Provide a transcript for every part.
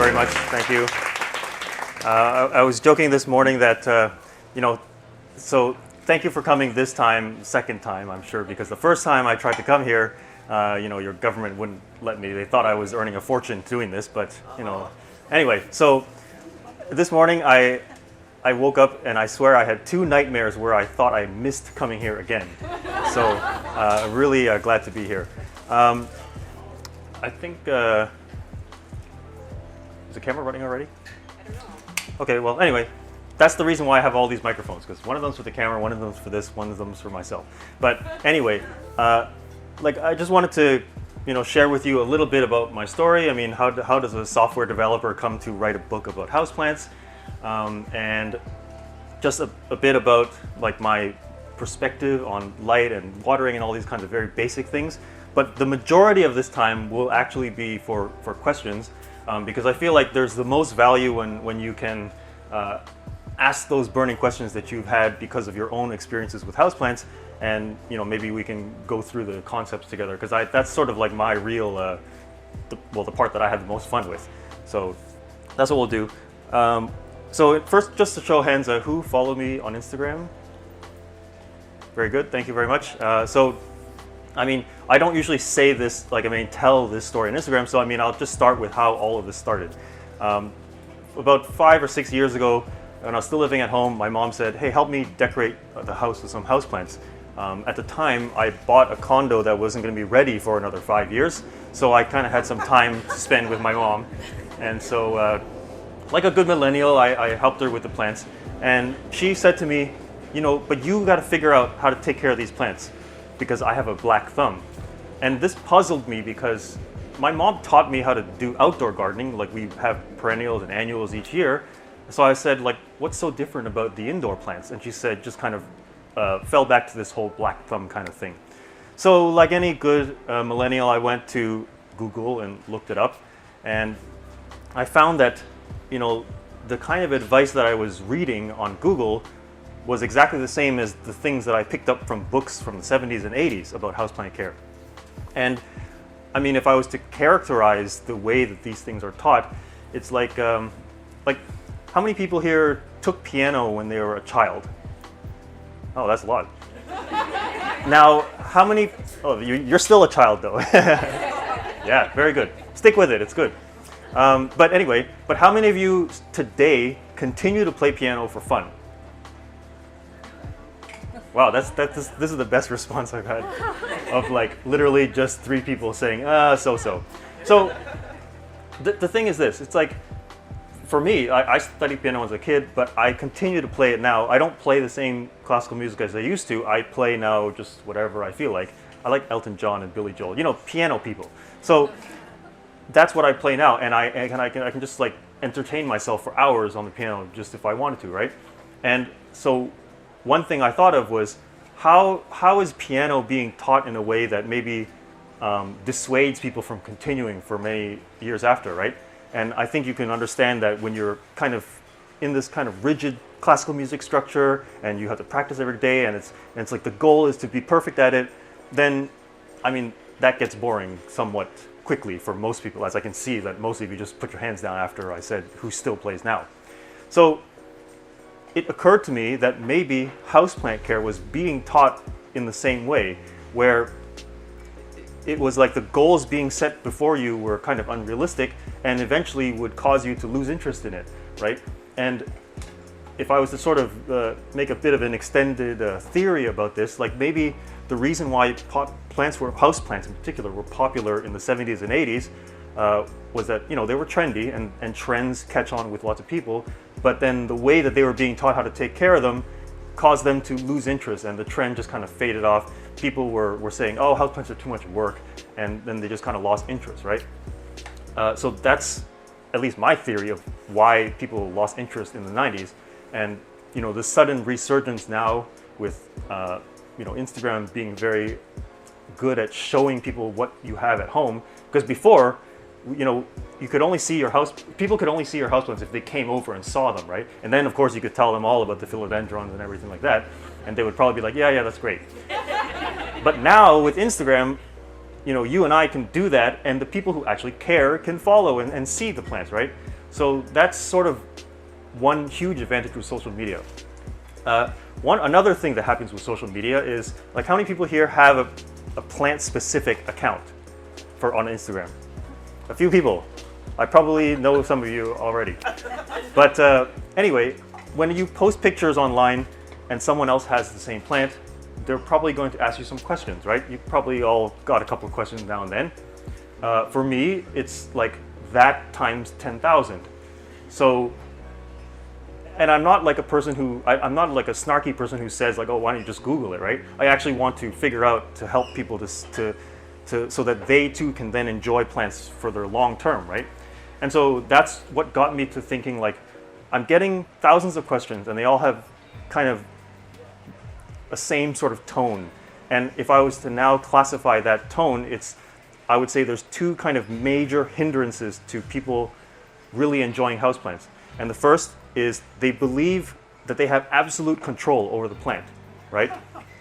very much. Thank you. I was joking this morning that, so thank you for coming this time, second time, I'm sure, because the first time I tried to come here, your government wouldn't let me. They thought I was earning a fortune doing this, but, Anyway, so this morning I woke up and I swear I had 2 nightmares where I thought I missed coming here again. So really glad to be here. I think, is the camera running already? I don't know. Okay, well, anyway, that's the reason why I have all these microphones, because one of them's for the camera, one of them's for this, one of them's for myself. But anyway, I just wanted to, share with you a little bit about my story. I mean, how does a software developer come to write a book about houseplants? And just a bit about my perspective on light and watering and all these kinds of very basic things. But the majority of this time will actually be for questions, because I feel like there's the most value when you can ask those burning questions that you've had because of your own experiences with houseplants, and maybe we can go through the concepts together, because that's sort of like my real, the part that I had the most fun with. So that's what we'll do. So first, just to show hands, who followed me on Instagram? Very good, thank you very much. I don't usually say this, tell this story on Instagram, so I'll just start with how all of this started. About 5 or 6 years ago, when I was still living at home, my mom said, hey, help me decorate the house with some houseplants. At the time, I bought a condo that wasn't going to be ready for another 5 years, so I kind of had some time to spend with my mom. And so, like a good millennial, I helped her with the plants. And she said to me, but you got to figure out how to take care of these plants, because I have a black thumb. And this puzzled me because my mom taught me how to do outdoor gardening. We have perennials and annuals each year. So I said, what's so different about the indoor plants? And she said, just kind of fell back to this whole black thumb kind of thing. So like any good millennial, I went to Google and looked it up. And I found that, the kind of advice that I was reading on Google was exactly the same as the things that I picked up from books from the 70s and 80s about houseplant care. And if I was to characterize the way that these things are taught, it's like how many people here took piano when they were a child? Oh, that's a lot. Now, how many, you're still a child though. Yeah, very good. Stick with it, it's good. But anyway, how many of you today continue to play piano for fun? Wow, this is the best response I've had of literally just 3 people saying, so. So the thing is this, it's for me, I studied piano as a kid, but I continue to play it now. I don't play the same classical music as I used to. I play now just whatever I feel like. I like Elton John and Billy Joel, piano people. So that's what I play now, and I can just entertain myself for hours on the piano just if I wanted to, right? And so one thing I thought of was how is piano being taught in a way that maybe dissuades people from continuing for many years after, right? And I think you can understand that when you're kind of in this kind of rigid classical music structure and you have to practice every day and it's like the goal is to be perfect at it, then that gets boring somewhat quickly for most people, as I can see that most of you just put your hands down after I said who still plays now. So it occurred to me that maybe houseplant care was being taught in the same way, where it was like the goals being set before you were kind of unrealistic and eventually would cause you to lose interest in it, right? And if I was to sort of make a bit of an extended theory about this, maybe the reason why houseplants in particular were popular in the 70s and 80s was that they were trendy and trends catch on with lots of people, but then the way that they were being taught how to take care of them caused them to lose interest, and the trend just kind of faded off. People were saying, oh, houseplants are too much work, and then they just kind of lost interest, right? So that's at least my theory of why people lost interest in the 90s. And the sudden resurgence now with Instagram being very good at showing people what you have at home, because before, you could only see people could only see your houseplants if they came over and saw them, right? And then of course you could tell them all about the philodendrons and everything like that, and they would probably be like, yeah, that's great. But now with Instagram, you and I can do that, and the people who actually care can follow and see the plants, right? So that's sort of one huge advantage with social media. Another thing that happens with social media is, like, how many people here have a plant-specific account on Instagram? A few people. I probably know some of you already. But anyway, when you post pictures online and someone else has the same plant, they're probably going to ask you some questions, right? You probably all got a couple of questions now and then. For me, it's like that times 10,000. So, and I'm not like a person who, I'm not like a snarky person who says like, oh, why don't you just Google it, right? I actually want to figure out to help people so that they too can then enjoy plants for their long term, right? And so that's what got me to thinking, like, I'm getting thousands of questions and they all have kind of a same sort of tone. And if I was to now classify that tone, I would say there's two kind of major hindrances to people really enjoying houseplants. And the first is they believe that they have absolute control over the plant, right?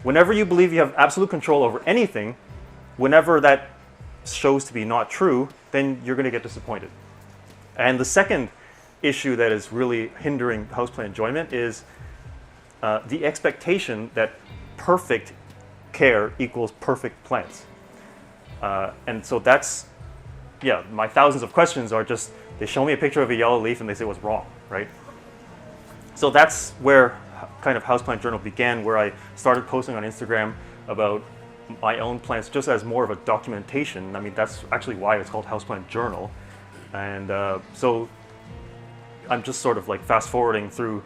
Whenever you believe you have absolute control over anything, whenever that shows to be not true, then you're going to get disappointed. And the second issue that is really hindering houseplant enjoyment is the expectation that perfect care equals perfect plants. And so that's, yeah, my thousands of questions are just, they show me a picture of a yellow leaf and they say what's wrong, right? So that's where kind of Houseplant Journal began, where I started posting on Instagram about my own plants just as more of a documentation. I mean, that's actually why it's called Houseplant Journal. And so I'm just sort of like fast forwarding through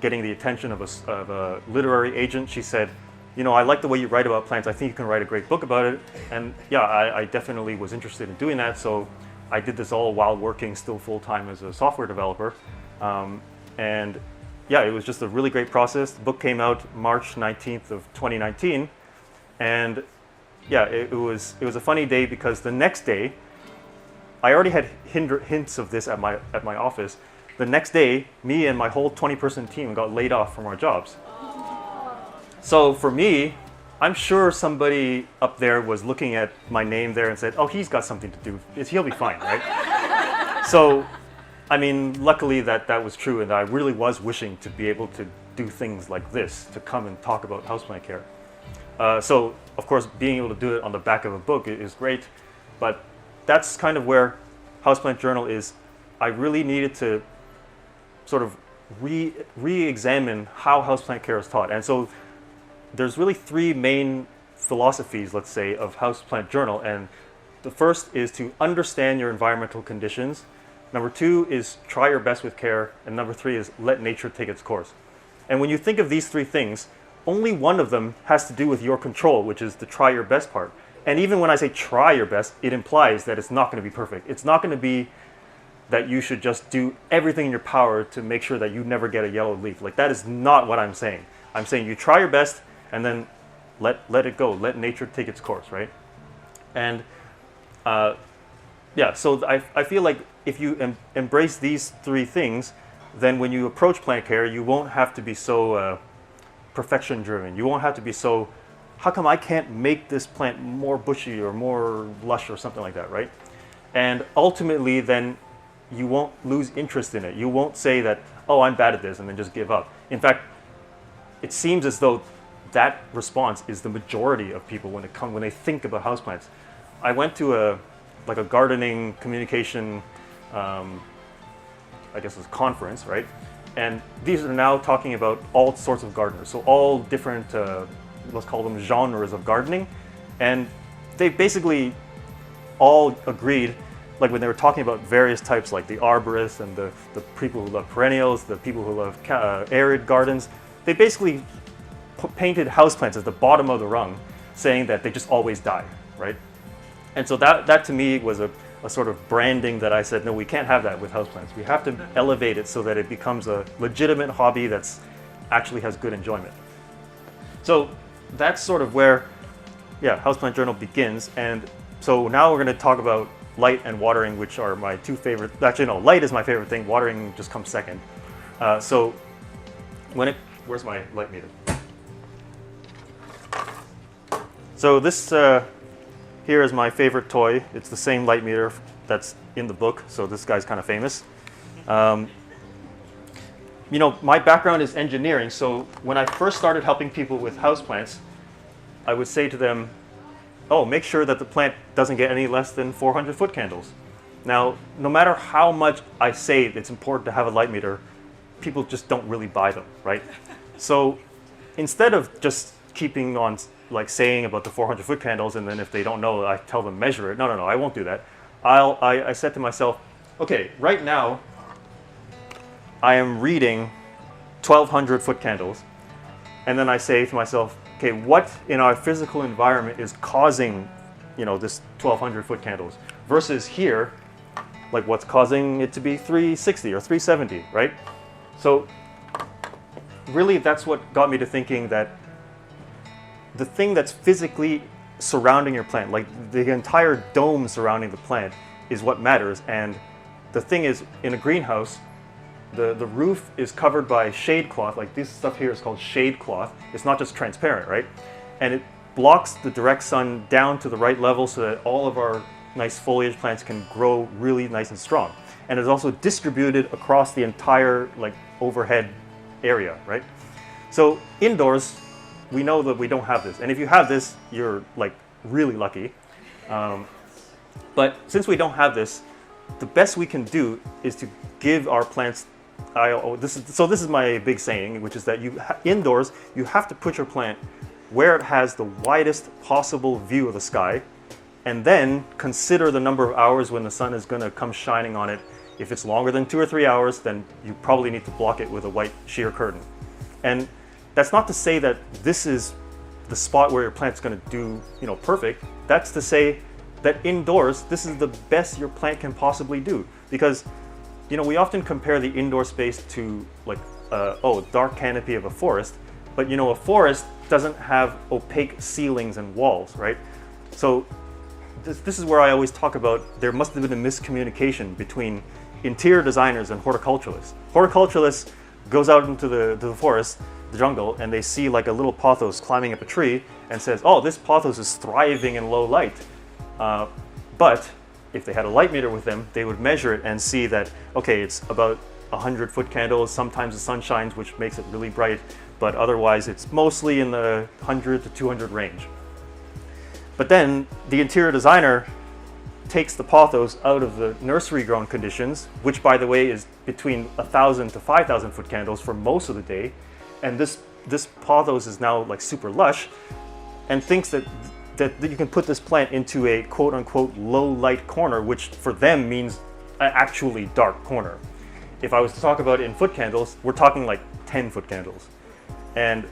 getting the attention of a literary agent. She said, you know, I like the way you write about plants. I think you can write a great book about it. And yeah, I definitely was interested in doing that. So I did this all while working still full-time as a software developer. And yeah, it was just a really great process. The book came out March 19th of 2019. And yeah, it was a funny day because the next day, I already had hints of this at my office. The next day, me and my whole 20-person team got laid off from our jobs. So for me, I'm sure somebody up there was looking at my name there and said, oh, he's got something to do. He'll be fine, right? So, I mean, luckily that was true, and I really was wishing to be able to do things like this, to come and talk about houseplant care. So, of course, being able to do it on the back of a book is great, but that's kind of where Houseplant Journal is. I really needed to sort of re-examine how houseplant care is taught. And so there's really three main philosophies, let's say, of Houseplant Journal. And the first is to understand your environmental conditions. Number two is try your best with care. And number three is let nature take its course. And when you think of these three things, only one of them has to do with your control, which is the try your best part. And even when I say try your best, it implies that it's not going to be perfect. It's not going to be that you should just do everything in your power to make sure that you never get a yellow leaf. Like, that is not what I'm saying. I'm saying you try your best and then let it go. Let nature take its course, right? And yeah, so I feel like if you embrace these three things, then when you approach plant care, you won't have to be so perfection driven. You won't have to be so, how come I can't make this plant more bushy or more lush or something like that, right? And ultimately then you won't lose interest in it. You won't say that, oh, I'm bad at this, and then just give up. In fact, it seems as though that response is the majority of people when they think about houseplants. I went to a gardening communication, I guess it was conference, right? And these are now talking about all sorts of gardeners. So all different, let's call them genres of gardening. And they basically all agreed, like when they were talking about various types, like the arborists and the people who love perennials, the people who love arid gardens, they basically painted houseplants as the bottom of the rung, saying that they just always die, right? And so that to me was a sort of branding that I said, no, we can't have that with houseplants. We have to elevate it so that it becomes a legitimate hobby that's actually has good enjoyment. So that's sort of where, yeah, Houseplant Journal begins. And so now we're going to talk about light and watering, which are my two favorite. Actually, no, light is my favorite thing. Watering just comes second. So where's my light meter? So this here is my favorite toy. It's the same light meter that's in the book. So this guy's kind of famous. You know, my background is engineering, so when I first started helping people with houseplants, I would say to them, oh, make sure that the plant doesn't get any less than 400 foot candles. Now, no matter how much I say it's important to have a light meter, people just don't really buy them, right? So instead of just keeping on like saying about the 400 foot candles, and then if they don't know, I tell them measure it. No, I won't do that. I said to myself, okay, right now, I am reading 1,200 foot candles, and then I say to myself, okay, what in our physical environment is causing, you know, this 1,200 foot candles versus here, like what's causing it to be 360 or 370, right? So really that's what got me to thinking that the thing that's physically surrounding your plant, like the entire dome surrounding the plant, is what matters. And the thing is, in a greenhouse, the roof is covered by shade cloth. Like this stuff here is called shade cloth. It's not just transparent, right? And it blocks the direct sun down to the right level so that all of our nice foliage plants can grow really nice and strong. And it's also distributed across the entire like overhead area, right? So indoors, we know that we don't have this. And if you have this, you're like really lucky. But since we don't have this, the best we can do is to give our plants, this is my big saying, which is that indoors, you have to put your plant where it has the widest possible view of the sky, and then consider the number of hours when the sun is going to come shining on it. If it's longer than 2 or 3 hours, then you probably need to block it with a white sheer curtain. And that's not to say that this is the spot where your plant's going to do, you know, perfect. That's to say that indoors, this is the best your plant can possibly do. Because, you know, we often compare the indoor space to like, dark canopy of a forest. But, you know, a forest doesn't have opaque ceilings and walls, right? So this is where I always talk about there must have been a miscommunication between interior designers and horticulturalists. Horticulturalists goes out into the forest, the jungle, and they see like a little pothos climbing up a tree and says, oh, this pothos is thriving in low light. But if they had a light meter with them, they would measure it and see that, okay, it's about 100 foot candles. Sometimes the sun shines, which makes it really bright, but otherwise it's mostly in the 100 to 200 range. But then the interior designer takes the pothos out of the nursery grown conditions, which by the way is between 1,000 to 5,000 foot candles for most of the day. And this pothos is now like super lush, and thinks that you can put this plant into a quote unquote low light corner, which for them means an actually dark corner. If I was to talk about it in foot candles, we're talking like 10 foot candles. And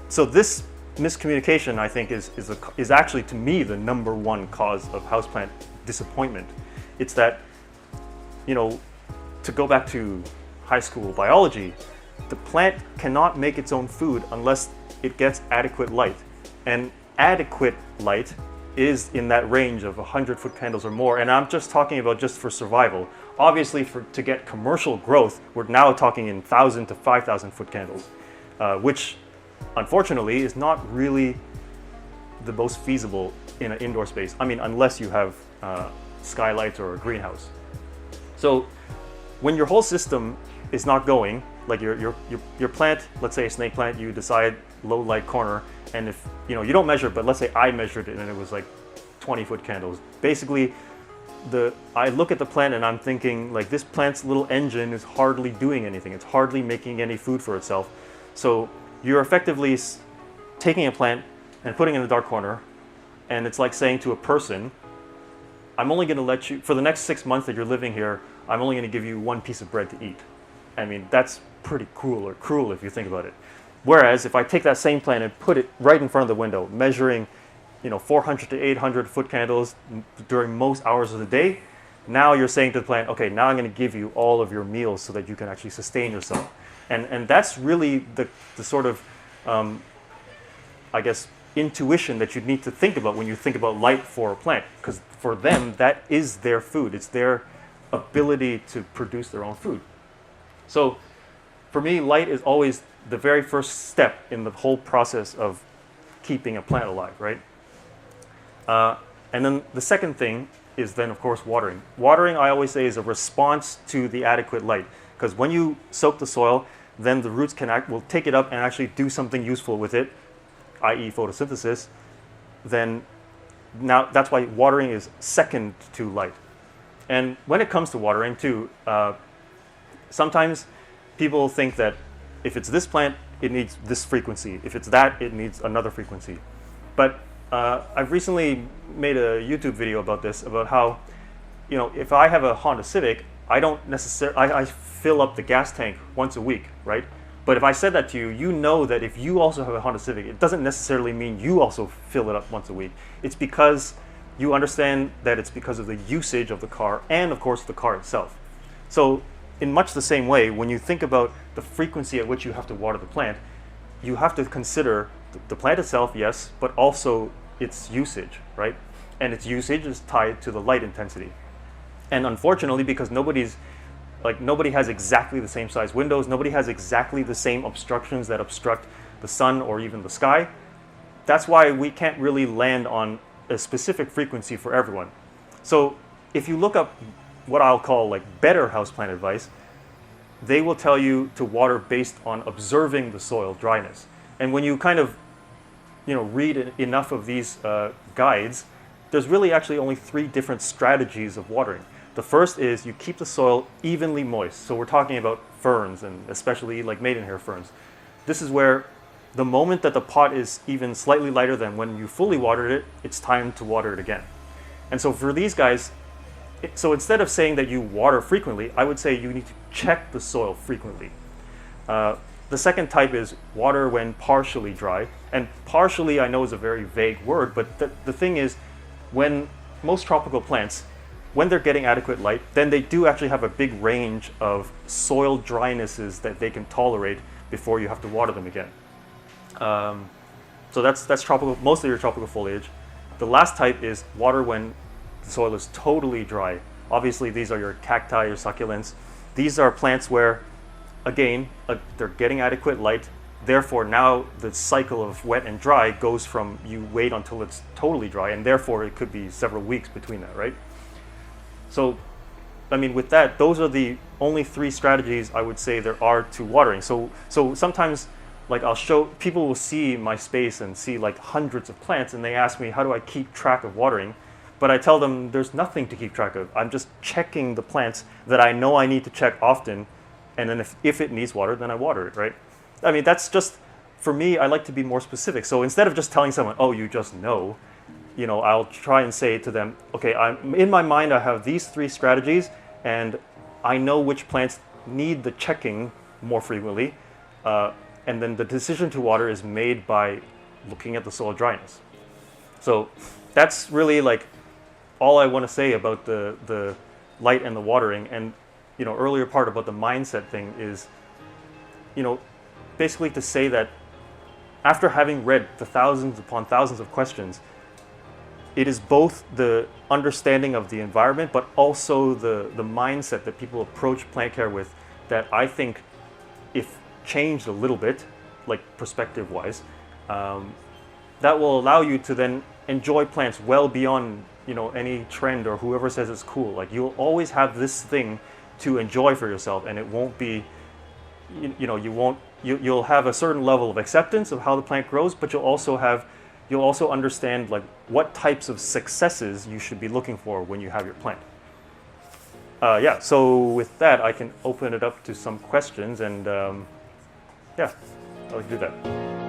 so this miscommunication, I think, is actually to me the number one cause of houseplant disappointment. It's that, you know, to go back to high school biology, the plant cannot make its own food unless it gets adequate light. And adequate light is in that range of 100 foot candles or more. And I'm just talking about just for survival. Obviously, to get commercial growth, we're now talking in 1,000 to 5,000 foot candles, which unfortunately is not really the most feasible in an indoor space. I mean, unless you have skylights or a greenhouse. So when your whole system is not going, like your plant, let's say a snake plant, you decide low light corner, and if you know you don't measure, but let's say I measured it and it was like 20 foot candles. Basically, I look at the plant and I'm thinking like this plant's little engine is hardly doing anything. It's hardly making any food for itself. So you're effectively taking a plant and putting it in a dark corner, and it's like saying to a person, I'm only going to let you, for the next 6 months that you're living here, I'm only going to give you one piece of bread to eat. I mean, that's pretty cruel if you think about it. Whereas if I take that same plant and put it right in front of the window, measuring, you know, 400 to 800 foot candles during most hours of the day, now you're saying to the plant, okay, now I'm going to give you all of your meals so that you can actually sustain yourself. And that's really the sort of, I guess, intuition that you need to think about when you think about light for a plant. Because for them, that is their food. It's their ability to produce their own food. So for me, light is always the very first step in the whole process of keeping a plant alive, right? And then the second thing is then, of course, watering. Watering, I always say, is a response to the adequate light. Because when you soak the soil, then the roots will take it up and actually do something useful with it, i.e. photosynthesis. Then now that's why watering is second to light. And when it comes to watering too, sometimes people think that if it's this plant, it needs this frequency. If it's that, it needs another frequency. But I've recently made a YouTube video about this, about how, if I have a Honda Civic, I fill up the gas tank once a week, right? But if I said that to you, you know that if you also have a Honda Civic, it doesn't necessarily mean you also fill it up once a week. It's because you understand that it's because of the usage of the car and, of course, the car itself. So in much the same way, when you think about the frequency at which you have to water the plant, you have to consider the plant itself, yes, but also its usage, right? And its usage is tied to the light intensity. And unfortunately, because nobody has exactly the same size windows, nobody has exactly the same obstructions that obstruct the sun or even the sky, that's why we can't really land on a specific frequency for everyone. So if you look up what I'll call better houseplant advice, they will tell you to water based on observing the soil dryness. And when you kind of read enough of these guides, there's really actually only 3 different strategies of watering. The first is you keep the soil evenly moist. So we're talking about ferns, and especially maidenhair ferns. This is where the moment that the pot is even slightly lighter than when you fully watered it, it's time to water it again. And so for these guys, so instead of saying that you water frequently, I would say you need to check the soil frequently. The second type is water when partially dry. And partially, I know, is a very vague word, but the thing is, when most tropical plants, when they're getting adequate light, then they do actually have a big range of soil drynesses that they can tolerate before you have to water them again. So that's tropical, most of your tropical foliage. The last type is water when the soil is totally dry. Obviously, these are your cacti, your succulents. These are plants where, again, they're getting adequate light. Therefore, now the cycle of wet and dry goes from you wait until it's totally dry, and therefore it could be several weeks between that, right? So, I mean, with that, those are the only 3 strategies I would say there are to watering. So sometimes, I'll show, people will see my space and see hundreds of plants, and they ask me, how do I keep track of watering? But I tell them there's nothing to keep track of. I'm just checking the plants that I know I need to check often, and then if it needs water, then I water it, right? I mean, that's just, for me, I like to be more specific. So instead of just telling someone, oh, you just know, I'll try and say to them, okay, in my mind, I have these 3 strategies, and I know which plants need the checking more frequently, and then the decision to water is made by looking at the soil dryness. So that's really all I want to say about the light and the watering. And earlier part about the mindset thing is, basically to say that after having read the thousands upon thousands of questions, it is both the understanding of the environment, but also the mindset that people approach plant care with, that I think, if changed a little bit, perspective-wise, that will allow you to then enjoy plants well beyond any trend or whoever says it's cool. You'll always have this thing to enjoy for yourself, and it won't be, you'll have a certain level of acceptance of how the plant grows, but you'll also understand what types of successes you should be looking for when you have your plant. Yeah, so with that, I can open it up to some questions, and yeah, I'll do that.